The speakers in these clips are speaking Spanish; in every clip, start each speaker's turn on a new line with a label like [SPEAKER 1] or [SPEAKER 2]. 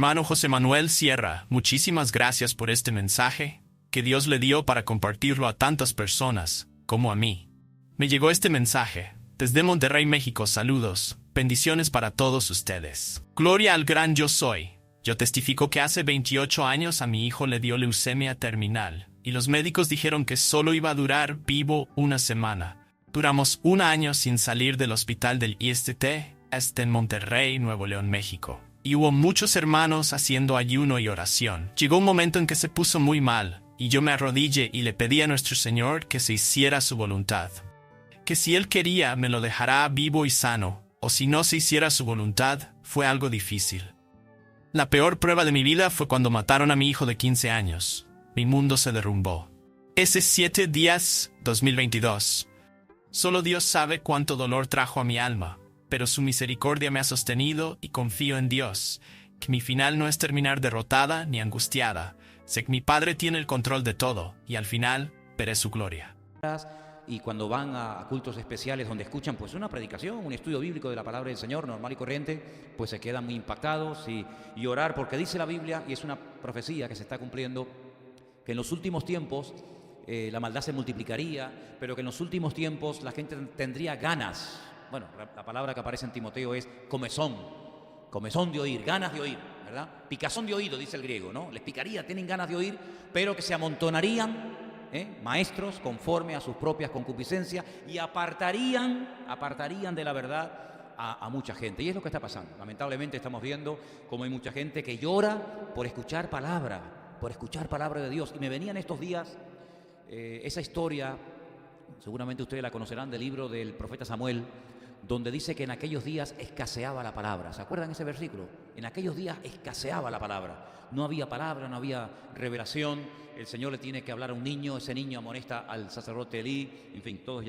[SPEAKER 1] Hermano José Manuel Sierra, muchísimas gracias por este mensaje que Dios le dio para compartirlo a tantas personas como a mí. Me llegó este mensaje desde Monterrey, México. Saludos, bendiciones para todos ustedes. Gloria al gran yo soy. Yo testifico que hace 28 años a mi hijo le dio leucemia terminal y los médicos dijeron que solo iba a durar vivo una semana. Duramos un año sin salir del hospital del ISTT, en Monterrey, Nuevo León, México. Y hubo muchos hermanos haciendo ayuno y oración. Llegó un momento en que se puso muy mal, y yo me arrodillé y le pedí a nuestro Señor que se hiciera su voluntad. Que si Él quería, me lo dejará vivo y sano, o si no se hiciera su voluntad, fue algo difícil. La peor prueba de mi vida fue cuando mataron a mi hijo de 15 años. Mi mundo se derrumbó. Ese 7/10/2022. Solo Dios sabe cuánto dolor trajo a mi alma, pero su misericordia me ha sostenido y confío en Dios, que mi final no es terminar derrotada ni angustiada. Sé que mi Padre tiene el control de todo y al final veré su gloria.
[SPEAKER 2] Y cuando van a cultos especiales donde escuchan pues una predicación, un estudio bíblico de la palabra del Señor, normal y corriente, pues se quedan muy impactados y orar, porque dice la Biblia, y es una profecía que se está cumpliendo, que en los últimos tiempos la maldad se multiplicaría, pero que en los últimos tiempos la gente tendría ganas. Bueno, la palabra que aparece en Timoteo es comezón de oír, ganas de oír, ¿verdad? Picazón de oído, dice el griego, ¿no? Les picaría, tienen ganas de oír, pero que se amontonarían maestros conforme a sus propias concupiscencias y apartarían de la verdad a mucha gente. Y es lo que está pasando. Lamentablemente estamos viendo cómo hay mucha gente que llora por escuchar palabra de Dios. Y me venía en estos días esa historia, seguramente ustedes la conocerán, del libro del profeta Samuel, donde dice que en aquellos días escaseaba la palabra. ¿Se acuerdan ese versículo? En aquellos días escaseaba la palabra. No había palabra, no había revelación. El Señor le tiene que hablar a un niño, ese niño amonesta al sacerdote Elí. En fin, todos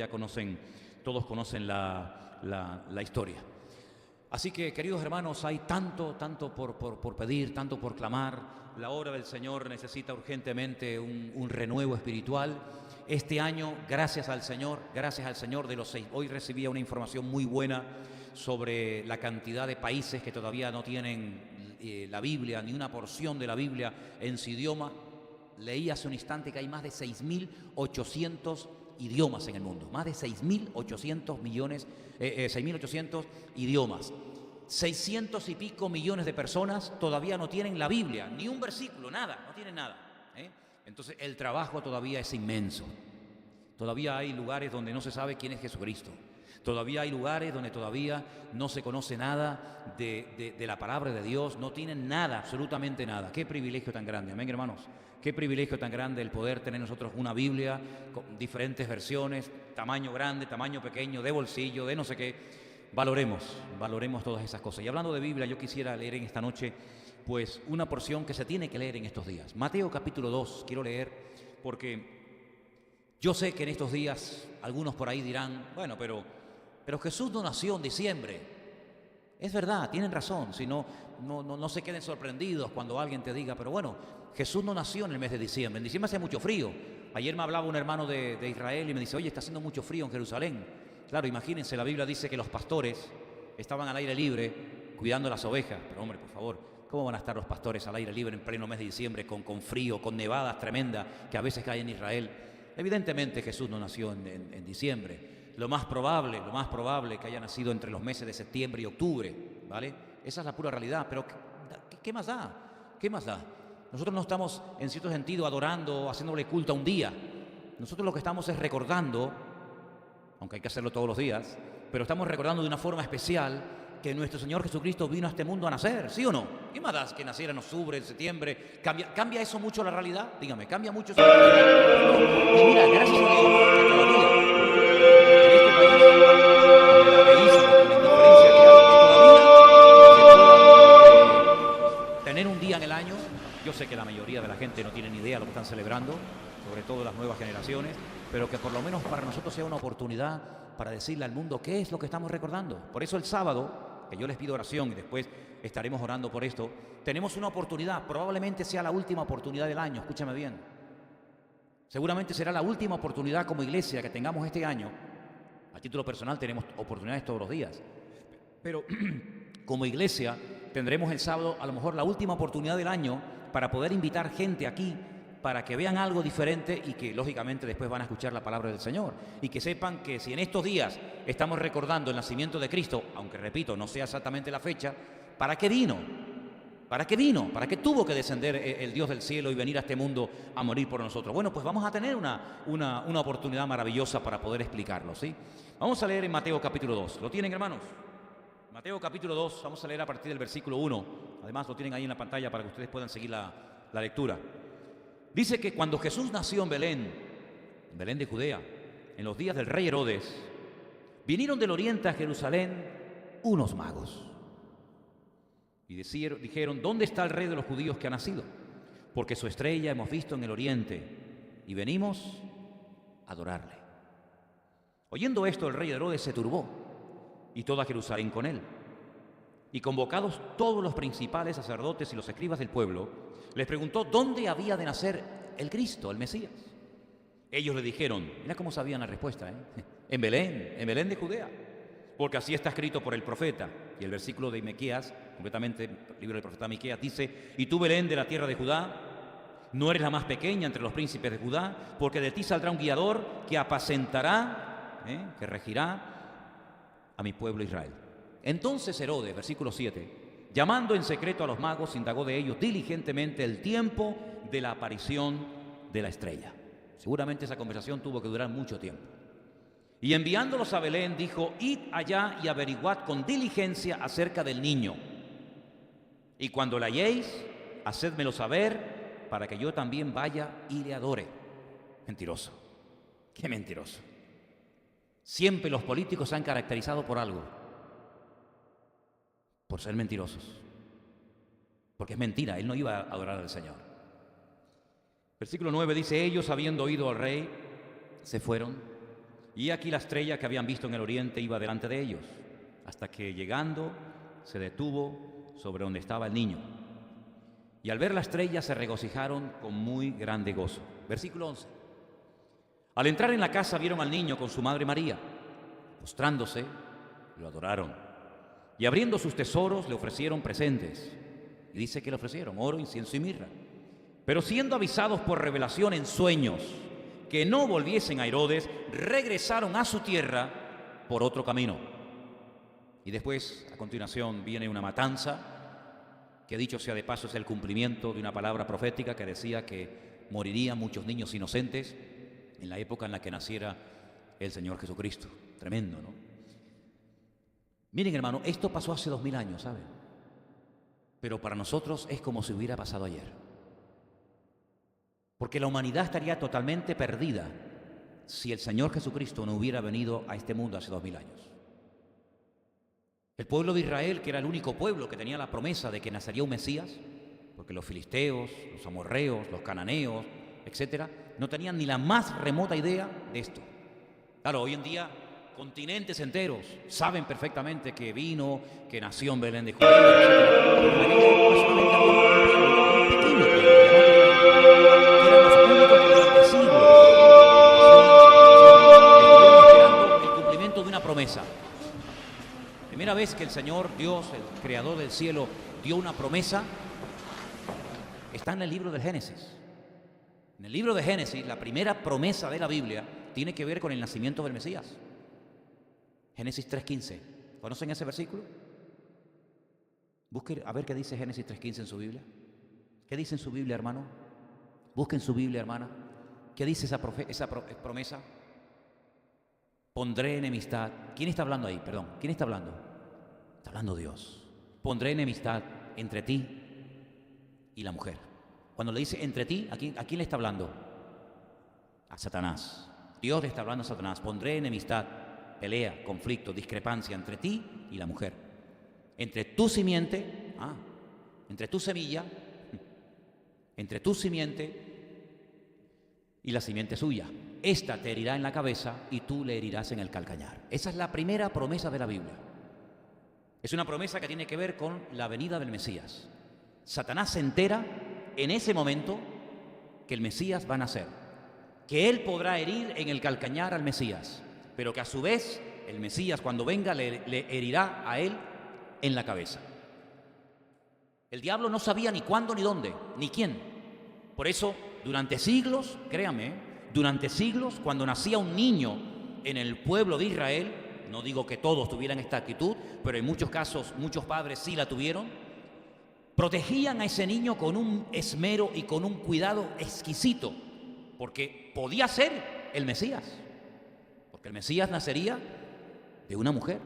[SPEAKER 2] conocen la historia. Así que, queridos hermanos, hay tanto por pedir, tanto por clamar. La obra del Señor necesita urgentemente un renuevo espiritual. Este año, gracias al Señor de los 6. Hoy recibía una información muy buena sobre la cantidad de países que todavía no tienen la Biblia, ni una porción de la Biblia en su idioma. Leí hace un instante que hay más de 6.800 idiomas en el mundo. Más de 6.800 idiomas. 600 y pico millones de personas todavía no tienen la Biblia, ni un versículo, nada, no tienen nada. Entonces el trabajo todavía es inmenso. Todavía hay lugares donde no se sabe quién es Jesucristo. Todavía hay lugares donde todavía no se conoce nada de la palabra de Dios. No tienen nada, absolutamente nada. Qué privilegio tan grande, amén, hermanos. Qué privilegio tan grande el poder tener nosotros una Biblia con diferentes versiones, tamaño grande, tamaño pequeño, de bolsillo, de no sé qué. Valoremos todas esas cosas. Y hablando de Biblia, yo quisiera leer en esta noche pues una porción que se tiene que leer en estos días. Mateo capítulo 2, quiero leer, porque yo sé que en estos días algunos por ahí dirán, bueno, pero Jesús no nació en diciembre. Es verdad, tienen razón, si no se queden sorprendidos cuando alguien te diga, pero bueno, Jesús no nació en el mes de diciembre. En diciembre hace mucho frío. Ayer me hablaba un hermano de Israel y me dice, oye, está haciendo mucho frío en Jerusalén. Claro, imagínense, la Biblia dice que los pastores estaban al aire libre cuidando las ovejas. Pero hombre, por favor, ¿cómo van a estar los pastores al aire libre en pleno mes de diciembre con frío, con nevadas tremendas que a veces caen en Israel? Evidentemente Jesús no nació en diciembre. Lo más probable que haya nacido entre los meses de septiembre y octubre, ¿vale? Esa es la pura realidad. Pero ¿qué más da? ¿Qué más da? Nosotros no estamos, en cierto sentido, adorando, haciéndole culto a un día. Nosotros lo que estamos es recordando, aunque hay que hacerlo todos los días, pero estamos recordando de una forma especial que nuestro Señor Jesucristo vino a este mundo a nacer, ¿sí o no? ¿Qué más da que naciera en octubre, en septiembre? ¿Cambia eso mucho la realidad? Dígame, ¿cambia mucho eso la realidad? Y mira, gracias a Dios que todavía en este país, con el ateísmo, con la indiferencia que hay, que todavía se pueda tener un día en el año. Yo sé que la mayoría de la gente no tiene ni idea de lo que están celebrando, sobre todo las nuevas generaciones, pero que por lo menos para nosotros sea una oportunidad para decirle al mundo qué es lo que estamos recordando. Por eso el sábado, que yo les pido oración y después estaremos orando por esto, tenemos una oportunidad, probablemente sea la última oportunidad del año, escúchame bien. Seguramente será la última oportunidad como iglesia que tengamos este año. A título personal tenemos oportunidades todos los días, pero como iglesia tendremos el sábado a lo mejor la última oportunidad del año para poder invitar gente aquí para que vean algo diferente y que lógicamente después van a escuchar la palabra del Señor. Y que sepan que si en estos días estamos recordando el nacimiento de Cristo, aunque repito, no sea exactamente la fecha, ¿para qué vino? ¿Para qué vino? ¿Para qué tuvo que descender el Dios del cielo y venir a este mundo a morir por nosotros? Bueno, pues vamos a tener una oportunidad maravillosa para poder explicarlo, ¿sí? Vamos a leer en Mateo capítulo 2. ¿Lo tienen, hermanos? Mateo capítulo 2, vamos a leer a partir del versículo 1. Además lo tienen ahí en la pantalla para que ustedes puedan seguir la lectura. Dice que cuando Jesús nació en Belén de Judea, en los días del rey Herodes, vinieron del oriente a Jerusalén unos magos. Y dijeron, ¿dónde está el rey de los judíos que ha nacido? Porque su estrella hemos visto en el oriente y venimos a adorarle. Oyendo esto, el rey Herodes se turbó y toda Jerusalén con él. Y convocados todos los principales sacerdotes y los escribas del pueblo, les preguntó dónde había de nacer el Cristo, el Mesías. Ellos le dijeron, mira cómo sabían la respuesta, en Belén de Judea, porque así está escrito por el profeta. Y el versículo de Miqueas, completamente el libro del profeta Miqueas, dice, y tú, Belén, de la tierra de Judá, no eres la más pequeña entre los príncipes de Judá, porque de ti saldrá un guiador que apacentará, que regirá a mi pueblo Israel. Entonces Herodes, versículo 7, llamando en secreto a los magos, indagó de ellos diligentemente el tiempo de la aparición de la estrella. Seguramente esa conversación tuvo que durar mucho tiempo. Y enviándolos a Belén, dijo, id allá y averiguad con diligencia acerca del niño. Y cuando la halléis, hacédmelo saber, para que yo también vaya y le adore. Mentiroso. Qué mentiroso. Siempre los políticos se han caracterizado por algo. Por ser mentirosos. Porque es mentira, él no iba a adorar al Señor. Versículo 9 dice, ellos habiendo oído al rey, se fueron, y aquí la estrella que habían visto en el oriente iba delante de ellos, hasta que llegando se detuvo sobre donde estaba el niño. Y al ver la estrella se regocijaron con muy grande gozo. Versículo 11. Al entrar en la casa vieron al niño con su madre María. Postrándose, lo adoraron. Y abriendo sus tesoros le ofrecieron presentes. Y dice que le ofrecieron oro, incienso y mirra. Pero siendo avisados por revelación en sueños que no volviesen a Herodes, regresaron a su tierra por otro camino. Y después, a continuación, viene una matanza, que dicho sea de paso es el cumplimiento de una palabra profética que decía que morirían muchos niños inocentes en la época en la que naciera el Señor Jesucristo. Tremendo, ¿no? Miren, hermano, esto pasó hace 2000 años, ¿saben? Pero para nosotros es como si hubiera pasado ayer. Porque la humanidad estaría totalmente perdida si el Señor Jesucristo no hubiera venido a este mundo hace 2000 años. El pueblo de Israel, que era el único pueblo que tenía la promesa de que nacería un Mesías, porque los filisteos, los amorreos, los cananeos, etcétera, no tenían ni la más remota idea de esto. Claro, hoy en día continentes enteros saben perfectamente que vino, que nació en Belén de Judea, etcétera. Pero en aquella época solamente había un pequeño pueblo, que eran los únicos que durante siglos estuvieron esperando el cumplimiento de una promesa. Primera vez que el Señor Dios, el creador del cielo, dio una promesa, está en el libro del Génesis. En el libro de Génesis, la primera promesa de la Biblia tiene que ver con el nacimiento del Mesías. Génesis 3:15. ¿Conocen ese versículo? Busquen a ver qué dice Génesis 3:15 en su Biblia. ¿Qué dice en su Biblia, hermano? Busquen su Biblia, hermana. ¿Qué dice esa promesa? Pondré enemistad. ¿Quién está hablando ahí? Perdón. ¿Quién está hablando? Está hablando Dios. Pondré enemistad entre ti y la mujer. Cuando le dice entre ti, ¿a quién le está hablando? A Satanás. Dios le está hablando a Satanás. Pondré enemistad, pelea, conflicto, discrepancia entre ti y la mujer. Entre tu simiente, entre tu semilla, entre tu simiente y la simiente suya. Esta te herirá en la cabeza y tú le herirás en el calcañar. Esa es la primera promesa de la Biblia. Es una promesa que tiene que ver con la venida del Mesías. Satanás se entera en ese momento que el Mesías va a nacer, que él podrá herir en el calcañar al Mesías, pero que a su vez el Mesías cuando venga le herirá a él en la cabeza. El diablo no sabía ni cuándo, ni dónde, ni quién. Por eso, durante siglos, créame, durante siglos, cuando nacía un niño en el pueblo de Israel, no digo que todos tuvieran esta actitud, pero en muchos casos muchos padres sí la tuvieron, protegían a ese niño con un esmero y con un cuidado exquisito, porque podía ser el Mesías, porque el Mesías nacería de una mujer.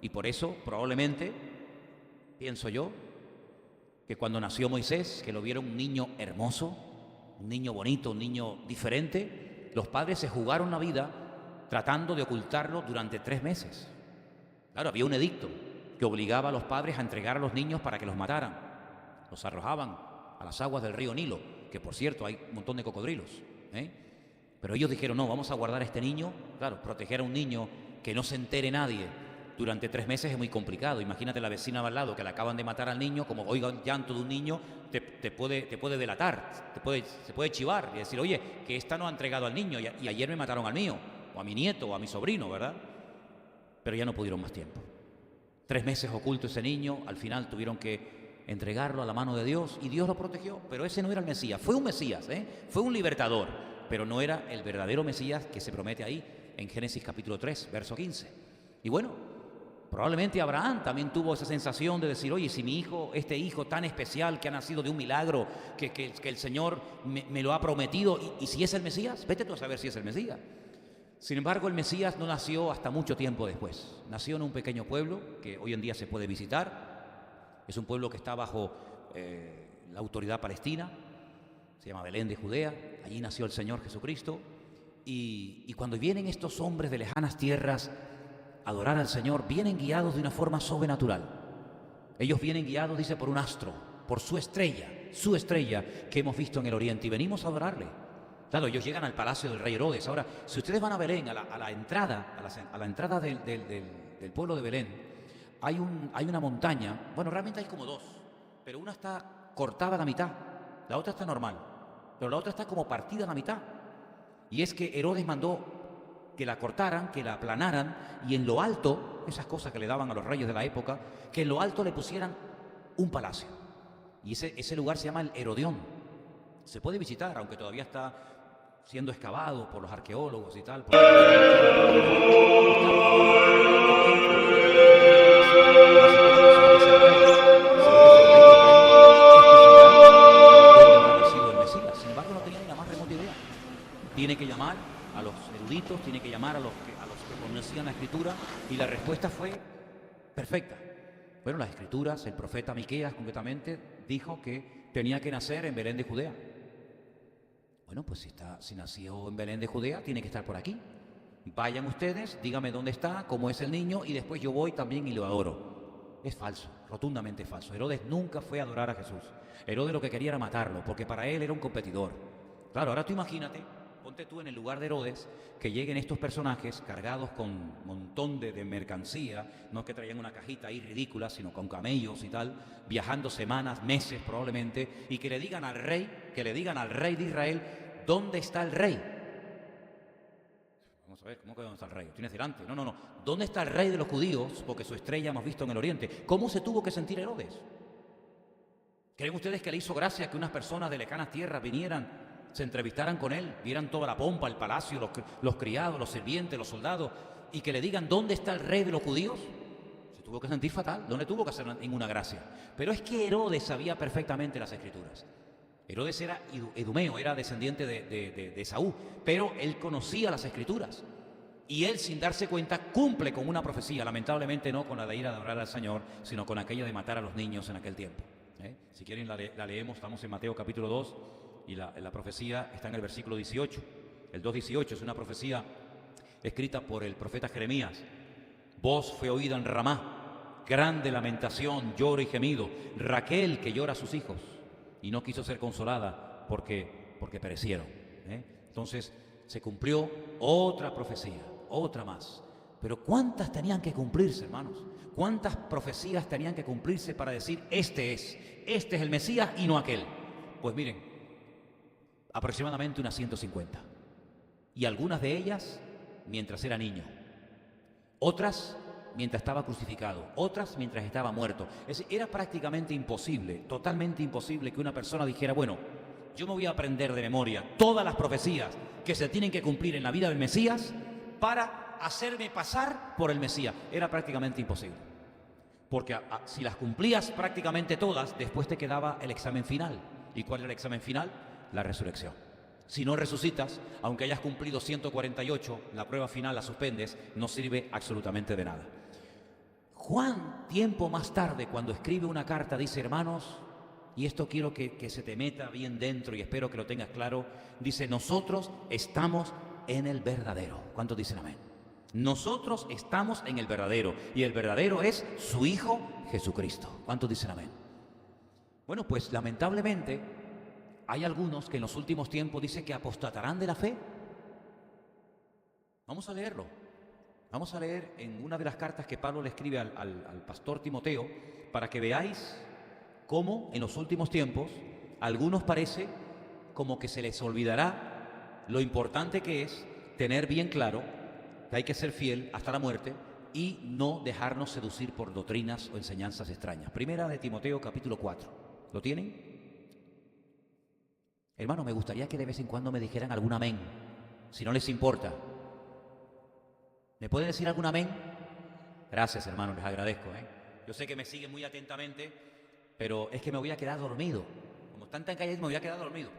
[SPEAKER 2] Y por eso probablemente, pienso yo, que cuando nació Moisés, que lo vieron un niño hermoso, un niño bonito, un niño diferente, los padres se jugaron la vida tratando de ocultarlo durante 3 meses. Claro, había un edicto que obligaba a los padres a entregar a los niños para que los mataran. Los arrojaban a las aguas del río Nilo, que por cierto hay un montón de cocodrilos, Pero ellos dijeron, no, vamos a guardar a este niño. Claro, proteger a un niño que no se entere nadie durante 3 meses es muy complicado. Imagínate la vecina al lado que le acaban de matar al niño, como oiga el llanto de un niño, te puede delatar, se puede chivar y decir, oye, que esta no ha entregado al niño y ayer me mataron al mío, o a mi nieto, o a mi sobrino, ¿verdad? Pero ya no pudieron más tiempo. 3 meses oculto ese niño, al final tuvieron que entregarlo a la mano de Dios y Dios lo protegió. Pero ese no era el Mesías, fue un Mesías, fue un libertador, pero no era el verdadero Mesías que se promete ahí en Génesis capítulo 3, verso 15. Y bueno, probablemente Abraham también tuvo esa sensación de decir, oye, si mi hijo, este hijo tan especial que ha nacido de un milagro, que el Señor me lo ha prometido, y si es el Mesías, vete tú a saber si es el Mesías. Sin embargo, el Mesías no nació hasta mucho tiempo después. Nació en un pequeño pueblo que hoy en día se puede visitar. Es un pueblo que está bajo la autoridad palestina. Se llama Belén de Judea. Allí nació el Señor Jesucristo. Y cuando vienen estos hombres de lejanas tierras a adorar al Señor, vienen guiados de una forma sobrenatural. Ellos vienen guiados, dice, por un astro, por su estrella que hemos visto en el oriente. Y venimos a adorarle. Claro, ellos llegan al palacio del rey Herodes. Ahora, si ustedes van a Belén, a la entrada del pueblo de Belén, hay una montaña. Bueno, realmente hay como 2, pero una está cortada a la mitad, la otra está normal, pero la otra está como partida a la mitad. Y es que Herodes mandó que la cortaran, que la aplanaran, y en lo alto, esas cosas que le daban a los reyes de la época, que en lo alto le pusieran un palacio. Y ese lugar se llama el Herodión. Se puede visitar, aunque todavía está siendo excavado por los arqueólogos y tal. Sin embargo, no tenía ni la más remota idea. Tiene que llamar a los eruditos, tiene que llamar a los que conocían la Escritura, y la respuesta fue perfecta. Bueno, las Escrituras, el profeta Miqueas concretamente, dijo que tenía que nacer en Belén de Judea. Bueno, pues si nació en Belén de Judea, tiene que estar por aquí. Vayan ustedes, díganme dónde está, cómo es el niño, y después yo voy también y lo adoro. Es falso, rotundamente falso. Herodes nunca fue a adorar a Jesús. Herodes lo que quería era matarlo, porque para él era un competidor. Claro, ahora tú imagínate, ponte tú en el lugar de Herodes, que lleguen estos personajes cargados con un montón de mercancía, no que traían una cajita ahí ridícula, sino con camellos y tal, viajando semanas, meses probablemente, y que le digan al rey de Israel, ¿dónde está el rey? Vamos a ver, ¿cómo que dónde está el rey? ¿Lo tienes delante? No. ¿Dónde está el rey de los judíos? Porque su estrella hemos visto en el oriente. ¿Cómo se tuvo que sentir Herodes? ¿Creen ustedes que le hizo gracia que unas personas de lejanas tierras vinieran, se entrevistaran con él, vieran toda la pompa, el palacio, los criados, los sirvientes, los soldados, y que le digan ¿dónde está el rey de los judíos? Se tuvo que sentir fatal, no le tuvo que hacer ninguna gracia. Pero es que Herodes sabía perfectamente las Escrituras. Herodes era idumeo, era descendiente de Saúl, pero él conocía las Escrituras. Y él, sin darse cuenta, cumple con una profecía, lamentablemente no con la de ir a adorar al Señor, sino con aquella de matar a los niños en aquel tiempo. Si quieren la leemos, estamos en Mateo capítulo 2, y la profecía está en el versículo 18. El 2:18 es una profecía escrita por el profeta Jeremías. Voz fue oída en Ramá, grande lamentación, lloro y gemido. Raquel que llora a sus hijos y no quiso ser consolada porque perecieron. Entonces se cumplió otra profecía, otra más. Pero ¿cuántas tenían que cumplirse, hermanos? ¿Cuántas profecías tenían que cumplirse para decir este es el Mesías y no aquel? Pues miren, aproximadamente unas 150. Y algunas de ellas mientras era niño. Otras mientras estaba crucificado, otras mientras estaba muerto. Es decir, era prácticamente imposible, totalmente imposible que una persona dijera, bueno, yo me voy a aprender de memoria todas las profecías que se tienen que cumplir en la vida del Mesías para hacerme pasar por el Mesías. Era prácticamente imposible. Porque si las cumplías prácticamente todas, después te quedaba el examen final. ¿Y cuál era el examen final? La resurrección. Si no resucitas, aunque hayas cumplido 148, la prueba final la suspendes, no sirve absolutamente de nada. Juan, tiempo más tarde, cuando escribe una carta, dice, hermanos, y esto quiero que se te meta bien dentro y espero que lo tengas claro, dice, nosotros estamos en el verdadero. ¿Cuántos dicen amén? Nosotros estamos en el verdadero, y el verdadero es su Hijo Jesucristo. ¿Cuántos dicen amén? Bueno, pues lamentablemente hay algunos que en los últimos tiempos dicen que apostatarán de la fe. Vamos a leerlo. Vamos a leer en una de las cartas que Pablo le escribe al pastor Timoteo, para que veáis cómo en los últimos tiempos a algunos parece como que se les olvidará lo importante que es tener bien claro que hay que ser fiel hasta la muerte y no dejarnos seducir por doctrinas o enseñanzas extrañas. Primera de Timoteo, capítulo 4. ¿Lo tienen? Hermano, me gustaría que de vez en cuando me dijeran algún amén, si no les importa. ¿Me pueden decir algún amén? Gracias, hermano, les agradezco. Yo sé que me siguen muy atentamente, pero es que me voy a quedar dormido. Como están tan callados, me voy a quedar dormido.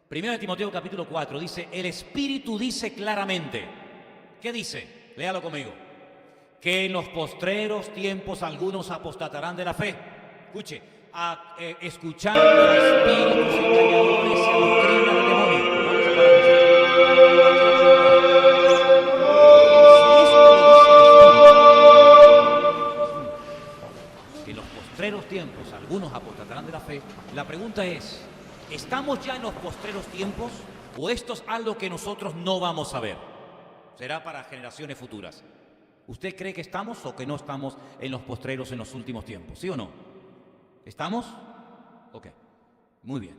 [SPEAKER 2] Primera de Timoteo, capítulo 4, dice, el Espíritu dice claramente. ¿Qué dice? Léalo conmigo. Que en los postreros tiempos algunos apostatarán de la fe. Escuche, escuchando a espíritus engañadores y a doctrina del demonio. Que en los postreros tiempos algunos apostatarán de la fe. La pregunta es, ¿estamos ya en los postreros tiempos o esto es algo que nosotros no vamos a ver? Será para generaciones futuras. ¿Usted cree que estamos o que no estamos en los postreros en los últimos tiempos? ¿Sí o no? ¿Estamos? Ok, muy bien.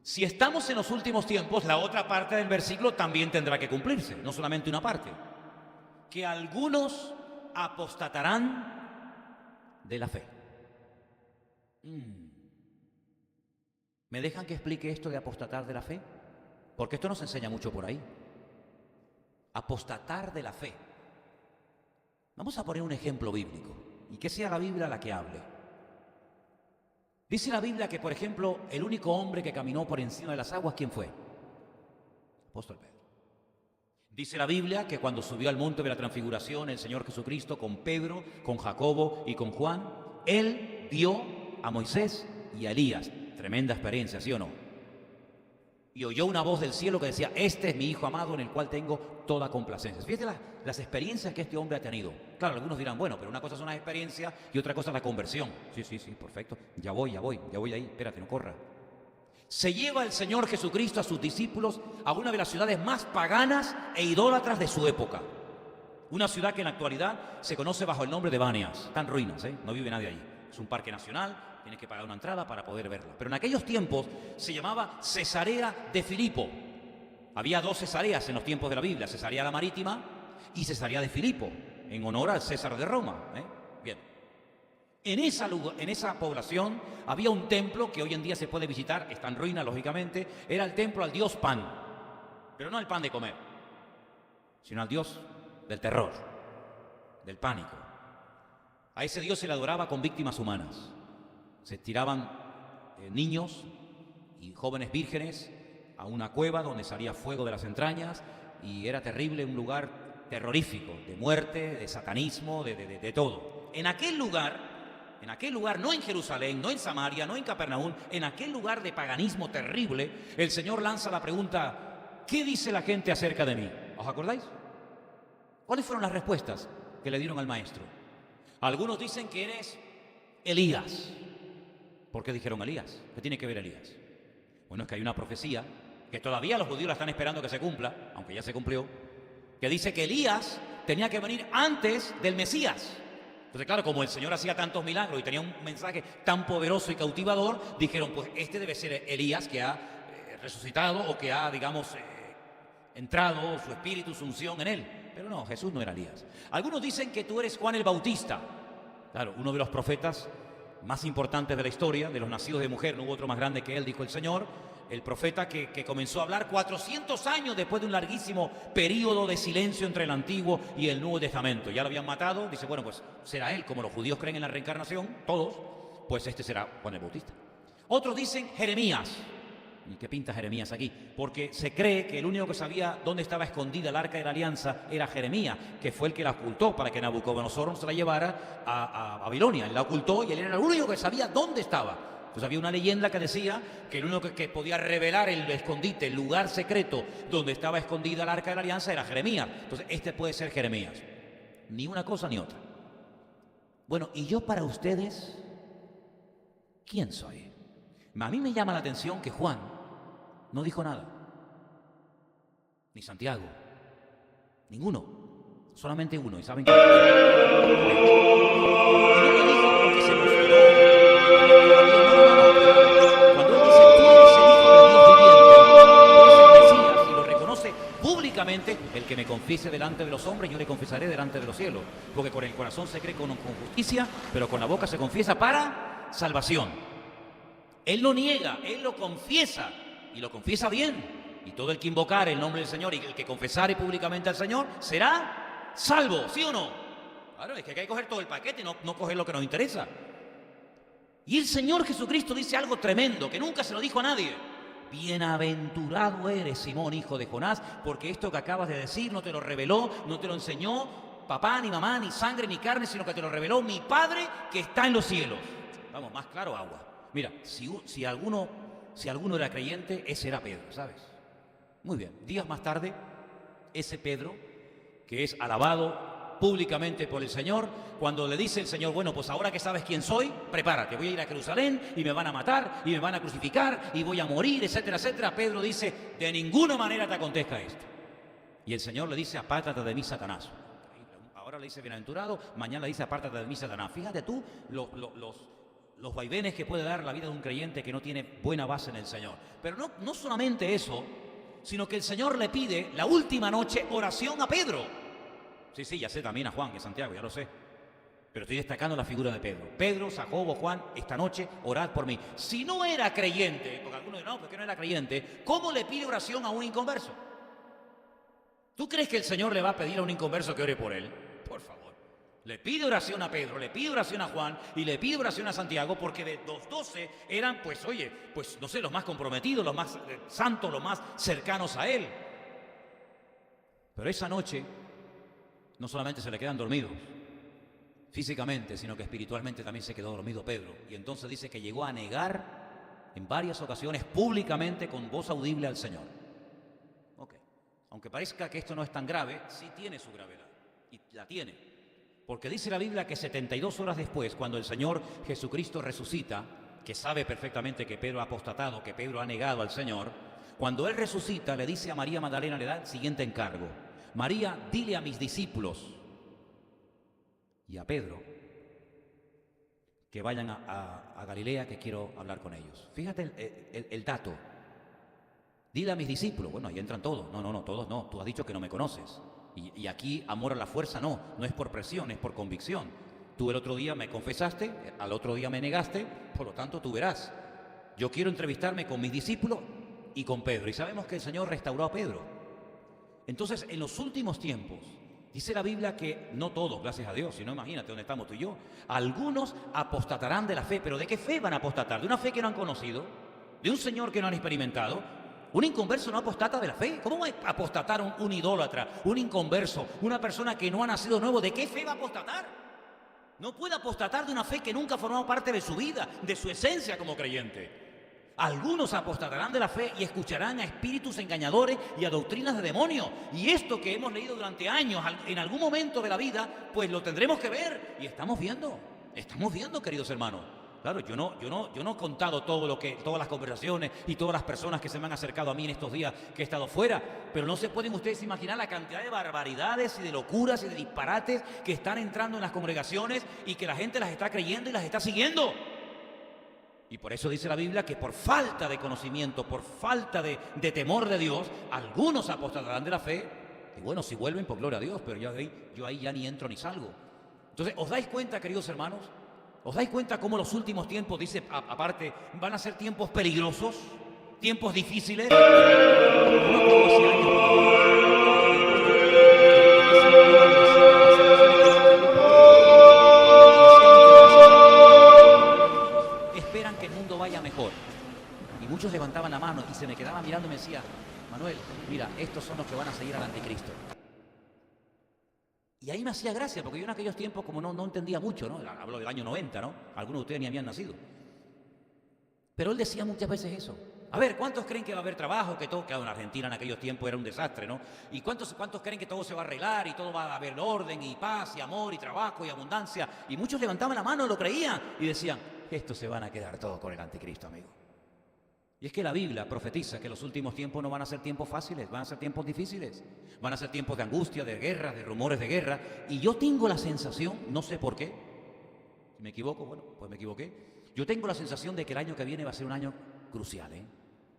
[SPEAKER 2] Si estamos en los últimos tiempos, la otra parte del versículo también tendrá que cumplirse, no solamente una parte. Que algunos apostatarán de la fe. ¿Me dejan que explique esto de apostatar de la fe? Porque esto nos enseña mucho por ahí. Apostatar de la fe. Vamos a poner un ejemplo bíblico y que sea la Biblia la que hable. Dice la Biblia que, por ejemplo, el único hombre que caminó por encima de las aguas, ¿quién fue? Apóstol Pedro. Dice la Biblia que cuando subió al monte de la transfiguración el Señor Jesucristo con Pedro, con Jacobo y con Juan, Él vio a Moisés y a Elías. Tremenda experiencia, ¿sí o no? Y oyó una voz del cielo que decía, este es mi Hijo amado en el cual tengo toda complacencia. Fíjate las experiencias que este hombre ha tenido. Claro, algunos dirán, bueno, pero una cosa son las experiencias y otra cosa es la conversión. Sí, perfecto. Ya voy ahí. Espérate, no corra. Se lleva el Señor Jesucristo a sus discípulos a una de las ciudades más paganas e idólatras de su época. Una ciudad que en la actualidad se conoce bajo el nombre de Banias. Está en ruinas, no vive nadie allí. Es un parque nacional. Tienes que pagar una entrada para poder verla. Pero en aquellos tiempos se llamaba Cesarea de Filipo. Había dos Cesareas en los tiempos de la Biblia, Cesarea la Marítima y Cesarea de Filipo, en honor al César de Roma. Bien. En esa población había un templo que hoy en día se puede visitar, está en ruina, lógicamente, era el templo al dios Pan. Pero no el pan de comer, sino al dios del terror, del pánico. A ese dios se le adoraba con víctimas humanas. Se tiraban niños y jóvenes vírgenes a una cueva donde salía fuego de las entrañas y era terrible, un lugar terrorífico, de muerte, de satanismo, de todo. En aquel lugar, no en Jerusalén, no en Samaria, no en Capernaum, en aquel lugar de paganismo terrible, el Señor lanza la pregunta, ¿qué dice la gente acerca de mí? ¿Os acordáis? ¿Cuáles fueron las respuestas que le dieron al maestro? Algunos dicen que eres Elías. ¿Por qué dijeron Elías? ¿Qué tiene que ver Elías? Bueno, es que hay una profecía que todavía los judíos la están esperando que se cumpla, aunque ya se cumplió, que dice que Elías tenía que venir antes del Mesías. Entonces, claro, como el Señor hacía tantos milagros y tenía un mensaje tan poderoso y cautivador, dijeron, pues este debe ser Elías que ha resucitado o que ha, digamos, entrado su espíritu, su unción en él. pero no, Jesús no era Elías. Algunos dicen que tú eres Juan el Bautista. Claro, uno de los profetas más importantes de la historia, de los nacidos de mujer, no hubo otro más grande que él, dijo el Señor. El profeta que comenzó a hablar 400 años después de un larguísimo periodo de silencio entre el Antiguo y el Nuevo Testamento. Ya lo habían matado, dice, bueno, pues será él, como los judíos creen en la reencarnación, todos, pues este será Juan el Bautista. Otros dicen Jeremías. ¿Y qué pinta Jeremías aquí? Porque se cree que el único que sabía dónde estaba escondida el arca de la alianza era Jeremías, que fue el que la ocultó para que Nabucodonosor no se la llevara a Babilonia. Él la ocultó y él era el único que sabía dónde estaba. Entonces había una leyenda que decía que el único que podía revelar el escondite, el lugar secreto donde estaba escondida el arca de la alianza era Jeremías. Entonces este puede ser Jeremías. Ni una cosa ni otra. Bueno, y yo para ustedes, ¿quién soy? A mí me llama la atención que Juan no dijo nada. Ni Santiago. Ninguno. Solamente uno. ¿Y saben qué? Y no lo dijo porque se emocionó. Cuando él dice, tú eres el Hijo del Dios viviente, tú eres el Mesías, y lo reconoce públicamente, el que me confiese delante de los hombres, yo le confesaré delante de los cielos. Porque con el corazón se cree con justicia, pero con la boca se confiesa para salvación. Él lo niega, él lo confiesa, y lo confiesa bien. Y todo el que invocare el nombre del Señor y el que confesare públicamente al Señor será salvo, ¿sí o no? Claro, es que hay que coger todo el paquete y no coger lo que nos interesa. Y el Señor Jesucristo dice algo tremendo, que nunca se lo dijo a nadie. Bienaventurado eres, Simón, hijo de Jonás, porque esto que acabas de decir no te lo reveló, no te lo enseñó papá, ni mamá, ni sangre, ni carne, sino que te lo reveló mi Padre que está en los cielos. Vamos, más claro, agua. Mira, si alguno era creyente, ese era Pedro, ¿sabes? Muy bien, días más tarde, ese Pedro, que es alabado públicamente por el Señor, cuando le dice el Señor, bueno, pues ahora que sabes quién soy, prepárate, voy a ir a Jerusalén y me van a matar y me van a crucificar y voy a morir, etcétera, etcétera. Pedro dice, de ninguna manera te acontezca esto. Y el Señor le dice, apártate de mí, Satanás. Ahora le dice bienaventurado, mañana le dice, apártate de mí, Satanás. Fíjate tú los vaivenes que puede dar la vida de un creyente que no tiene buena base en el Señor. Pero no solamente eso, sino que el Señor le pide la última noche oración a Pedro. Sí, ya sé también a Juan y a Santiago, ya lo sé. Pero estoy destacando la figura de Pedro. Pedro, Jacobo, Juan, esta noche orad por mí. Si no era creyente, porque algunos dicen, no, porque no era creyente, ¿cómo le pide oración a un inconverso? ¿Tú crees que el Señor le va a pedir a un inconverso que ore por él? Por favor. Le pide oración a Pedro, le pide oración a Juan y le pide oración a Santiago, porque de los 12 eran, pues no sé, los más comprometidos, los más santos, los más cercanos a él. Pero esa noche no solamente se le quedan dormidos físicamente, sino que espiritualmente también se quedó dormido Pedro. Y entonces dice que llegó a negar en varias ocasiones públicamente con voz audible al Señor. Ok. Aunque parezca que esto no es tan grave, sí tiene su gravedad. Y la tiene. Porque dice la Biblia que 72 horas después, cuando el Señor Jesucristo resucita, que sabe perfectamente que Pedro ha apostatado, que Pedro ha negado al Señor, cuando Él resucita, le dice a María Magdalena, le da el siguiente encargo. María, dile a mis discípulos y a Pedro que vayan a Galilea, que quiero hablar con ellos. Fíjate el dato. Dile a mis discípulos. Bueno, ahí entran todos. No, todos no. Tú has dicho que no me conoces. Y aquí amor a la fuerza no es por presión, es por convicción. Tú el otro día me confesaste, al otro día me negaste, por lo tanto tú verás. Yo quiero entrevistarme con mis discípulos y con Pedro. Y sabemos que el Señor restauró a Pedro. Entonces, en los últimos tiempos, dice la Biblia que no todos, gracias a Dios, si no imagínate dónde estamos tú y yo, algunos apostatarán de la fe. ¿Pero de qué fe van a apostatar? ¿De una fe que no han conocido? ¿De un Señor que no han experimentado? Un inconverso no apostata de la fe. ¿Cómo va a apostatar un idólatra, un inconverso, una persona que no ha nacido nuevo? ¿De qué fe va a apostatar? No puede apostatar de una fe que nunca ha formado parte de su vida, de su esencia como creyente. Algunos apostatarán de la fe y escucharán a espíritus engañadores y a doctrinas de demonios. Y esto que hemos leído durante años, en algún momento de la vida, pues lo tendremos que ver. Y estamos viendo, queridos hermanos. Claro, yo no he contado todas las conversaciones y todas las personas que se me han acercado a mí en estos días que he estado fuera, pero no se pueden ustedes imaginar la cantidad de barbaridades y de locuras y de disparates que están entrando en las congregaciones y que la gente las está creyendo y las está siguiendo. Y por eso dice la Biblia que por falta de conocimiento, por falta de temor de Dios, algunos apostatarán de la fe, Y bueno, si vuelven, pues gloria a Dios, pero yo ahí ya ni entro ni salgo. Entonces, ¿os dais cuenta, queridos hermanos? ¿Os dais cuenta cómo los últimos tiempos, dice, aparte, van a ser tiempos peligrosos, tiempos difíciles? Esperan que el mundo vaya mejor. Y muchos levantaban la mano y se me quedaban mirando y me decían, Manuel, mira, estos son los que van a seguir al anticristo. Y ahí me hacía gracia, porque yo en aquellos tiempos como no entendía mucho, ¿no? Hablo del año 90, ¿no? Algunos de ustedes ni habían nacido. Pero él decía muchas veces eso. A ver, ¿cuántos creen que va a haber trabajo? Que todo, claro, en Argentina en aquellos tiempos era un desastre, ¿no? ¿Y cuántos creen que todo se va a arreglar y todo va a haber orden y paz y amor y trabajo y abundancia? Y muchos levantaban la mano, lo creían y decían, estos se van a quedar todos con el anticristo, amigo. Y es que la Biblia profetiza que los últimos tiempos no van a ser tiempos fáciles, van a ser tiempos difíciles. Van a ser tiempos de angustia, de guerra, de rumores de guerra. Y yo tengo la sensación, no sé por qué, si me equivoco, bueno, pues me equivoqué. Yo tengo la sensación de que el año que viene va a ser un año crucial, ¿eh?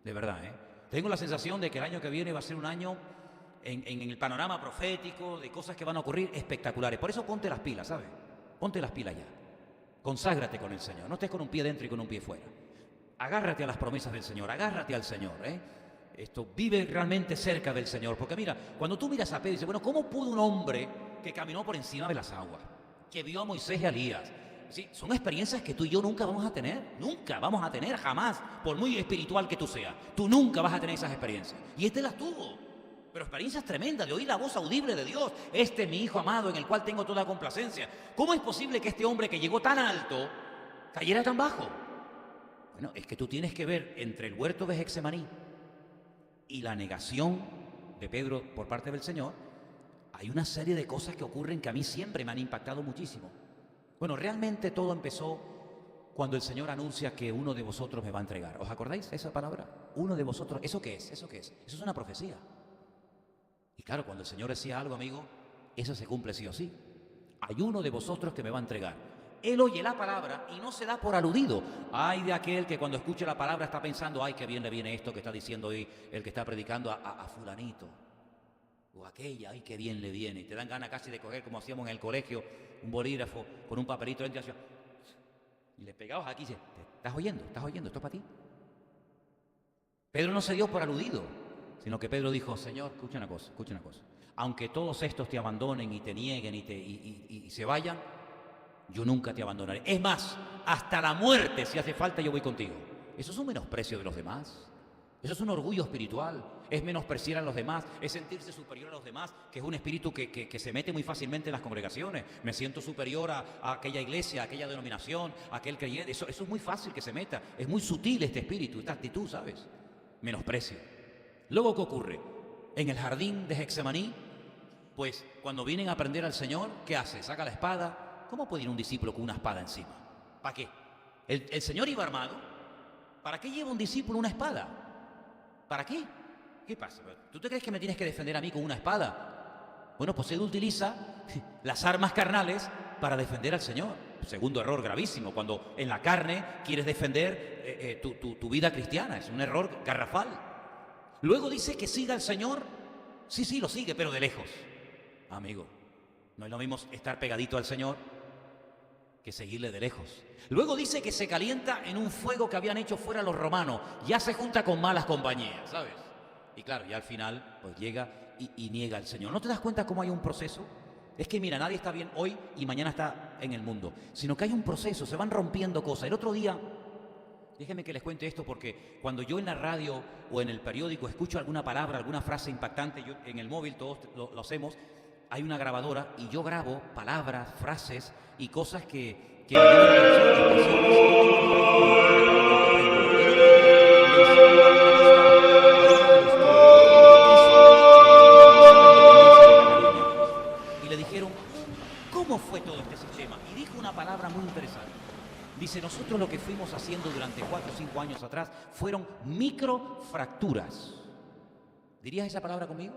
[SPEAKER 2] De verdad, ¿eh? Tengo la sensación de que el año que viene va a ser un año en el panorama profético, de cosas que van a ocurrir espectaculares. Por eso ponte las pilas, ¿sabes? Ponte las pilas ya. Conságrate con el Señor, no estés con un pie dentro y con un pie fuera. Agárrate a las promesas del Señor, agárrate al Señor, ¿eh? Vive realmente cerca del Señor. Porque mira, cuando tú miras a Pedro y dices, bueno, ¿cómo pudo un hombre que caminó por encima de las aguas, que vio a Moisés y a Elías? Sí, son experiencias que tú y yo nunca vamos a tener, nunca vamos a tener, jamás, por muy espiritual que tú seas. Tú nunca vas a tener esas experiencias. Y este las tuvo, pero experiencias tremendas, de oír la voz audible de Dios. Este es mi Hijo amado en el cual tengo toda complacencia. ¿Cómo es posible que este hombre que llegó tan alto cayera tan bajo? Bueno, es que tú tienes que ver entre el huerto de Getsemaní y la negación de Pedro por parte del Señor, hay una serie de cosas que ocurren que a mí siempre me han impactado muchísimo. Bueno, realmente todo empezó cuando el Señor anuncia que uno de vosotros me va a entregar. ¿Os acordáis esa palabra? Uno de vosotros. ¿Eso qué es? ¿Eso qué es? Eso es una profecía. Y claro, cuando el Señor decía algo, amigo, eso se cumple sí o sí. Hay uno de vosotros que me va a entregar. Él oye la palabra y no se da por aludido. Ay de aquel que cuando escuche la palabra está pensando, ay, qué bien le viene esto que está diciendo hoy el que está predicando a fulanito. O aquella, ay, qué bien le viene. Y te dan ganas casi de coger, como hacíamos en el colegio, un bolígrafo con un papelito dentro y le pegabas aquí y dices, ¿estás oyendo? ¿Esto es para ti? Pedro no se dio por aludido, sino que Pedro dijo, Señor, escucha una cosa. Aunque todos estos te abandonen y te nieguen y se vayan, yo nunca te abandonaré. Es más, hasta la muerte, si hace falta, yo voy contigo. Eso es un menosprecio de los demás. Eso es un orgullo espiritual. Es menospreciar a los demás. Es sentirse superior a los demás, que es un espíritu que se mete muy fácilmente en las congregaciones. Me siento superior a aquella iglesia, a aquella denominación, a aquel creyente. Eso es muy fácil que se meta. Es muy sutil este espíritu, esta actitud, ¿sabes? Menosprecio. Luego, ¿qué ocurre? En el jardín de Getsemaní, pues cuando vienen a aprender al Señor, ¿qué hace? Saca la espada. ¿Cómo puede ir un discípulo con una espada encima? ¿Para qué? El Señor iba armado. ¿Para qué lleva un discípulo una espada? ¿Para qué? ¿Qué pasa? ¿Tú te crees que me tienes que defender a mí con una espada? Bueno, pues él utiliza las armas carnales para defender al Señor. Segundo error gravísimo, cuando en la carne quieres defender tu vida cristiana. Es un error garrafal. Luego dice que siga al Señor. Sí, lo sigue, pero de lejos. Amigo, no es lo mismo estar pegadito al Señor que seguirle de lejos. Luego dice que se calienta en un fuego que habían hecho fuera los romanos. Ya se junta con malas compañías, ¿sabes? Y claro, ya al final pues llega y niega al Señor. ¿No te das cuenta cómo hay un proceso? Es que mira, nadie está bien hoy y mañana está en el mundo, sino que hay un proceso, se van rompiendo cosas. El otro día, déjenme que les cuente esto, porque cuando yo en la radio o en el periódico escucho alguna palabra, alguna frase impactante, yo en el móvil todos lo hacemos, hay una grabadora y yo grabo palabras, frases y cosas que me llaman la atención, y le dijeron, ¿cómo fue todo este sistema? Y dijo una palabra muy interesante. Dice, nosotros lo que fuimos haciendo durante 4 o 5 años atrás fueron microfracturas. ¿Dirías esa palabra conmigo?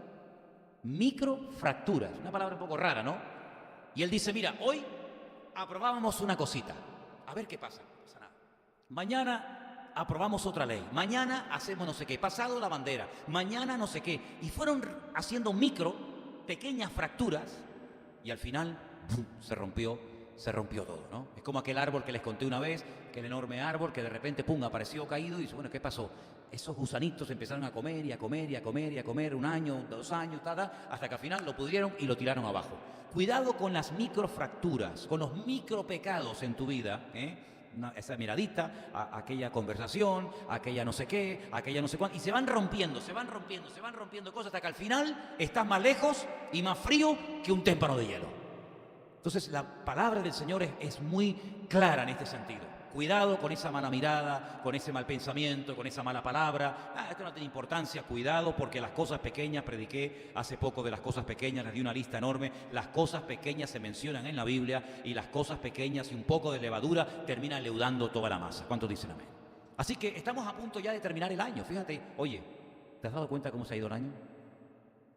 [SPEAKER 2] Microfracturas, una palabra un poco rara, ¿no? Y él dice, mira, hoy aprobábamos una cosita, a ver qué pasa, no pasa nada. Mañana aprobamos otra ley, mañana hacemos no sé qué, pasado la bandera, mañana no sé qué. Y fueron haciendo micro pequeñas fracturas y al final ¡bum!, se rompió todo, ¿no? Es como aquel árbol que les conté una vez, aquel enorme árbol que de repente, pum, apareció caído y dice, bueno, ¿qué pasó? Esos gusanitos empezaron a comer y a comer y a comer y a comer 1 año, 2 años, hasta que al final lo pudrieron y lo tiraron abajo. Cuidado con las microfracturas, con los micropecados en tu vida, esa miradita, aquella conversación, aquella no sé qué, aquella no sé cuánto, y se van rompiendo cosas hasta que al final estás más lejos y más frío que un témpano de hielo. Entonces la palabra del Señor es muy clara en este sentido. Cuidado con esa mala mirada, con ese mal pensamiento, con esa mala palabra. Esto no tiene importancia, cuidado porque las cosas pequeñas, prediqué hace poco de las cosas pequeñas, les di una lista enorme. Las cosas pequeñas se mencionan en la Biblia y las cosas pequeñas y un poco de levadura terminan leudando toda la masa. ¿Cuántos dicen amén? Así que estamos a punto ya de terminar el año. Fíjate, oye, ¿te has dado cuenta cómo se ha ido el año?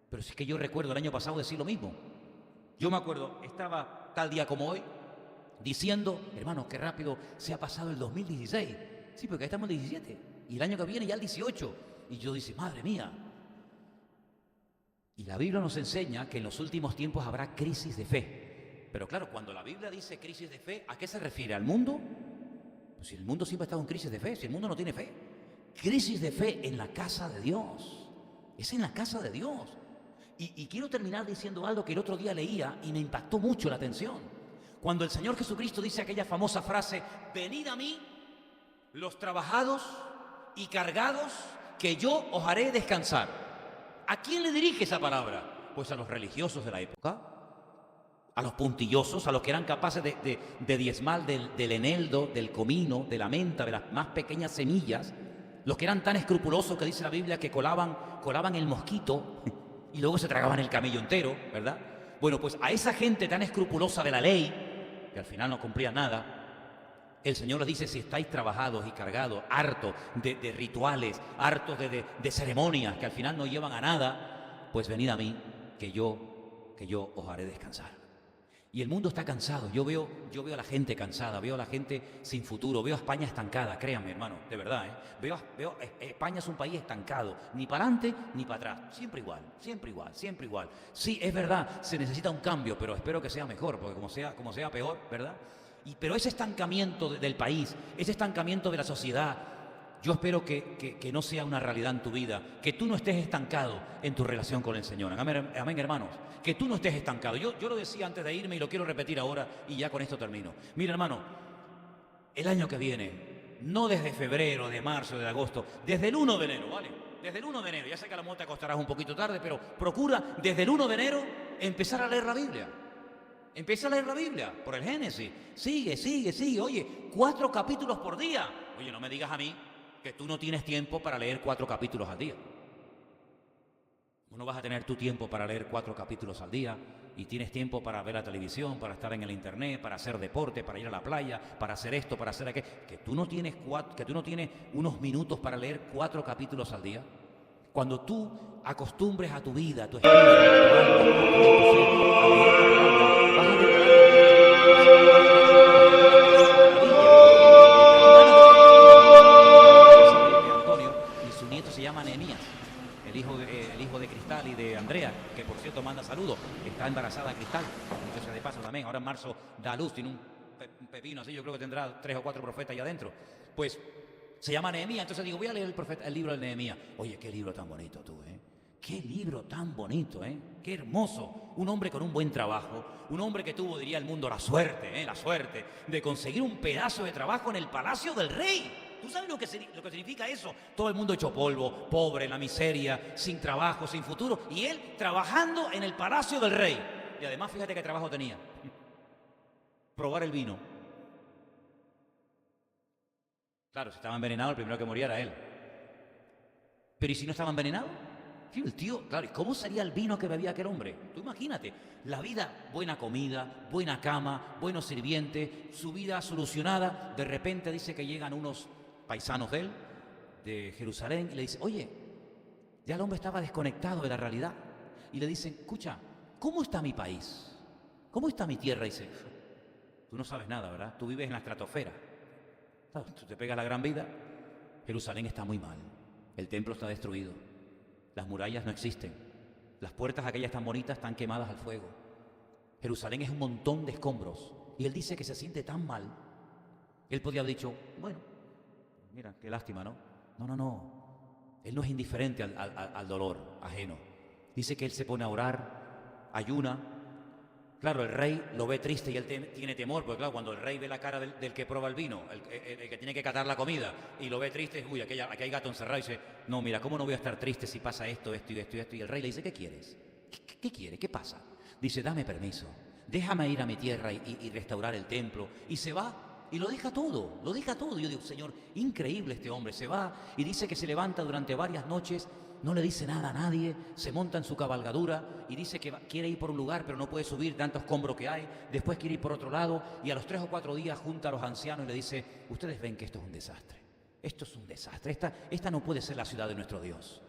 [SPEAKER 2] Pero si es que yo recuerdo el año pasado decir lo mismo. Yo me acuerdo, estaba tal día como hoy, diciendo, hermano, qué rápido se ha pasado el 2016. Sí, porque estamos en el 17 y el año que viene ya el 18. Y yo dice, madre mía. Y la Biblia nos enseña que en los últimos tiempos habrá crisis de fe. Pero claro, cuando la Biblia dice crisis de fe, ¿a qué se refiere? ¿Al mundo? Pues si el mundo siempre ha estado en crisis de fe, si el mundo no tiene fe. Crisis de fe en la casa de Dios. Es en la casa de Dios. Y quiero terminar diciendo algo que el otro día leía y me impactó mucho la atención. Cuando el Señor Jesucristo dice aquella famosa frase, venid a mí, los trabajados y cargados, que yo os haré descansar. ¿A quién le dirige esa palabra? Pues a los religiosos de la época, a los puntillosos, a los que eran capaces de diezmar del eneldo, del comino, de la menta, de las más pequeñas semillas, los que eran tan escrupulosos que dice la Biblia que colaban el mosquito y luego se tragaban el camello entero, ¿verdad? Bueno, pues a esa gente tan escrupulosa de la ley, que al final no cumplía nada, el Señor les dice, si estáis trabajados y cargados, hartos de rituales, hartos de ceremonias que al final no llevan a nada, pues venid a mí, que yo os haré descansar. Y el mundo está cansado, yo veo a la gente cansada, veo a la gente sin futuro, veo a España estancada, créanme hermano, de verdad, veo España es un país estancado, ni para adelante ni para atrás, siempre igual, siempre igual, siempre igual. Sí, es verdad, se necesita un cambio, pero espero que sea mejor, porque como sea peor, ¿verdad? Pero ese estancamiento del país, ese estancamiento de la sociedad, yo espero que no sea una realidad en tu vida, que tú no estés estancado en tu relación con el Señor. Amén, amén, hermanos, que tú no estés estancado. Yo lo decía antes de irme y lo quiero repetir ahora y ya con esto termino. Mira, hermano, el año que viene, no desde febrero, de marzo, de agosto, desde el 1 de enero, ¿vale? Desde el 1 de enero, ya sé que a la muerte acostarás un poquito tarde, pero procura desde el 1 de enero empezar a leer la Biblia. Empieza a leer la Biblia por el Génesis. Sigue. Oye, 4 capítulos por día. Oye, no me digas a mí que tú no tienes tiempo para leer 4 capítulos al día. No vas a tener tu tiempo para leer 4 capítulos al día y tienes tiempo para ver la televisión, para estar en el internet, para hacer deporte, para ir a la playa, para hacer esto, para hacer aquello. Que tú no tienes unos minutos para leer 4 capítulos al día. Cuando tú acostumbres a tu vida, a tu espíritu, a tu alma, a tu ser, a leer la palabra, vas a Antonio y su nieto se llama Nehemías, el hijo de Cristal y de Andrea, que por cierto manda saludos, está embarazada Cristal, entonces de paso también, ahora en marzo da a luz, tiene un pepino así, yo creo que tendrá 3 o 4 profetas allá adentro, pues se llama Nehemías, entonces digo, voy a leer el libro de Nehemías. Oye, qué libro tan bonito tú, ¿eh? Qué libro tan bonito, ¿eh? Qué hermoso. Un hombre con un buen trabajo, un hombre que tuvo, diría el mundo, la suerte de conseguir un pedazo de trabajo en el palacio del rey. ¿Tú sabes lo que significa eso? Todo el mundo hecho polvo, pobre, en la miseria, sin trabajo, sin futuro. Y él trabajando en el palacio del rey. Y además, fíjate qué trabajo tenía. Probar el vino. Claro, si estaba envenenado, el primero que moría era él. Pero ¿y si no estaba envenenado? Tío, el tío, claro, ¿y cómo sería el vino que bebía aquel hombre? Tú imagínate, la vida, buena comida, buena cama, buenos sirvientes, su vida solucionada. De repente dice que llegan unos paisanos de él, de Jerusalén, y le dicen, oye, ya el hombre estaba desconectado de la realidad. Y le dicen, escucha, ¿cómo está mi país? ¿Cómo está mi tierra? Y dice, tú no sabes nada, ¿verdad? Tú vives en la estratosfera. Tú te pegas la gran vida, Jerusalén está muy mal, el templo está destruido, las murallas no existen, Las puertas aquellas tan bonitas están quemadas al fuego. Jerusalén es un montón de escombros. Y él dice que se siente tan mal. Él podría haber dicho, bueno, mira, qué lástima, ¿no? No. Él no es indiferente al dolor ajeno. Dice que él se pone a orar, ayuna. Claro, el rey lo ve triste y él tiene temor, porque claro, cuando el rey ve la cara del que prueba el vino, el que tiene que catar la comida, y lo ve triste, uy, aquí hay gato encerrado, y dice, no, mira, ¿cómo no voy a estar triste si pasa esto? Y el rey le dice, ¿qué quieres? ¿Qué quiere? ¿Qué pasa? Dice, dame permiso, déjame ir a mi tierra y restaurar el templo. Y se va y lo deja todo. Yo digo, Señor, increíble este hombre. Se va y dice que se levanta durante varias noches, no le dice nada a nadie, se monta en su cabalgadura y dice que quiere ir por un lugar, pero no puede subir tanto escombro que hay. Después quiere ir por otro lado y a los 3 o 4 días junta a los ancianos y le dice, ustedes ven que esto es un desastre. Esto es un desastre. Esta no puede ser la ciudad de nuestro Dios.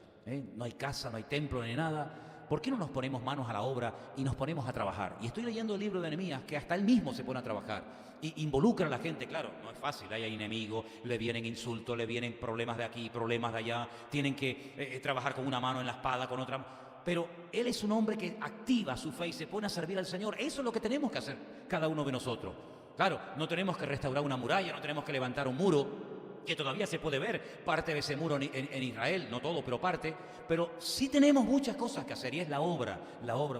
[SPEAKER 2] No hay casa, no hay templo, ni nada. ¿Por qué no nos ponemos manos a la obra y nos ponemos a trabajar? Y estoy leyendo el libro de Nehemías, que hasta él mismo se pone a trabajar y involucra a la gente. Claro, no es fácil, hay enemigos, le vienen insultos, le vienen problemas de aquí, problemas de allá, tienen que trabajar con una mano en la espada, con otra. Pero él es un hombre que activa su fe y se pone a servir al Señor. Eso es lo que tenemos que hacer cada uno de nosotros. Claro, no tenemos que restaurar una muralla, no tenemos que levantar un muro, que todavía se puede ver parte de ese muro en Israel, no todo, pero parte. Pero sí tenemos muchas cosas que hacer y es la obra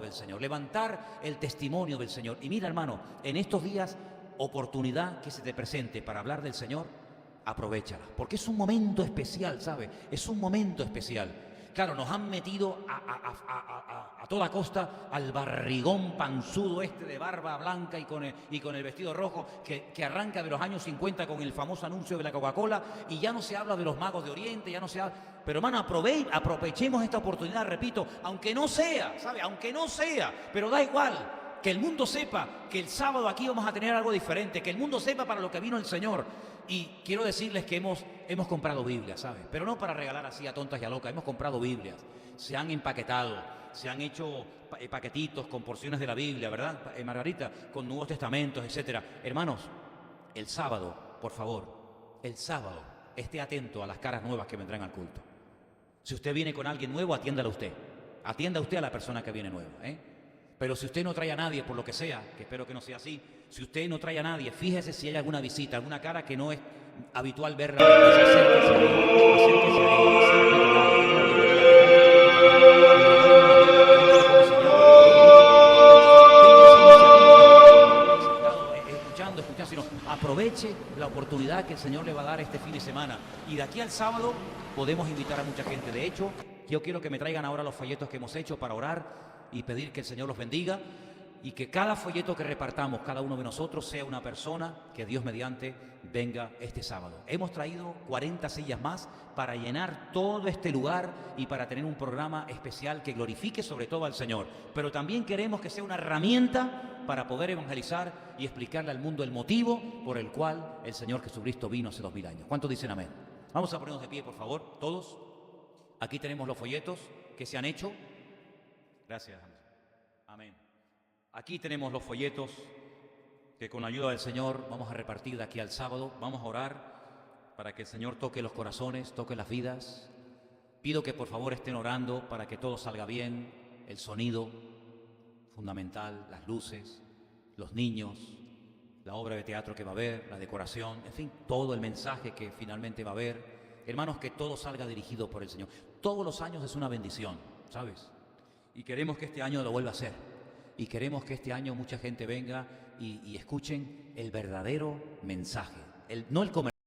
[SPEAKER 2] del Señor, levantar el testimonio del Señor. Y mira, hermano, en estos días, oportunidad que se te presente para hablar del Señor, aprovéchala, porque es un momento especial, ¿sabe? Es un momento especial. Claro, nos han metido a toda costa al barrigón panzudo este de barba blanca y con el vestido rojo que arranca de los años 50 con el famoso anuncio de la Coca-Cola, y ya no se habla de los magos de Oriente, ya no se habla. Pero hermano, aprovechemos esta oportunidad, repito, aunque no sea, ¿sabe? Aunque no sea, pero da igual. Que el mundo sepa que el sábado aquí vamos a tener algo diferente, que el mundo sepa para lo que vino el Señor. Y quiero decirles que hemos comprado Biblias, ¿sabes? Pero no para regalar así a tontas y a locas, hemos comprado Biblias. Se han empaquetado, se han hecho paquetitos con porciones de la Biblia, ¿verdad, Margarita? Con Nuevos Testamentos, etcétera. Hermanos, el sábado, por favor, el sábado, esté atento a las caras nuevas que vendrán al culto. Si usted viene con alguien nuevo, atiéndalo usted. Atienda usted a la persona que viene nueva, Pero si usted no trae a nadie, por lo que sea, que espero que no sea así, si usted no trae a nadie, fíjese si hay alguna visita, alguna cara que no es habitual verla. Acérquese a escuchando, sino aproveche la oportunidad que el Señor le va a dar este fin de semana. Y de aquí al sábado podemos invitar a mucha gente. De hecho, yo quiero que me traigan ahora los folletos que hemos hecho para orar y pedir que el Señor los bendiga y que cada folleto que repartamos, cada uno de nosotros, sea una persona que Dios mediante venga este sábado. Hemos traído 40 sillas más para llenar todo este lugar y para tener un programa especial que glorifique sobre todo al Señor. Pero también queremos que sea una herramienta para poder evangelizar y explicarle al mundo el motivo por el cual el Señor Jesucristo vino hace 2000 años. ¿Cuántos dicen amén? Vamos a ponernos de pie, por favor, todos. Aquí tenemos los folletos que se han hecho. Gracias. Amén. Aquí tenemos los folletos que con la ayuda del Señor vamos a repartir de aquí al sábado. Vamos a orar para que el Señor toque los corazones, toque las vidas. Pido que por favor estén orando para que todo salga bien. El sonido fundamental, las luces, los niños, la obra de teatro que va a haber, la decoración, en fin, todo el mensaje que finalmente va a haber. Hermanos, que todo salga dirigido por el Señor. Todos los años es una bendición, ¿sabes? Y queremos que este año lo vuelva a hacer. Y queremos que este año mucha gente venga y escuchen el verdadero mensaje. No el comercial.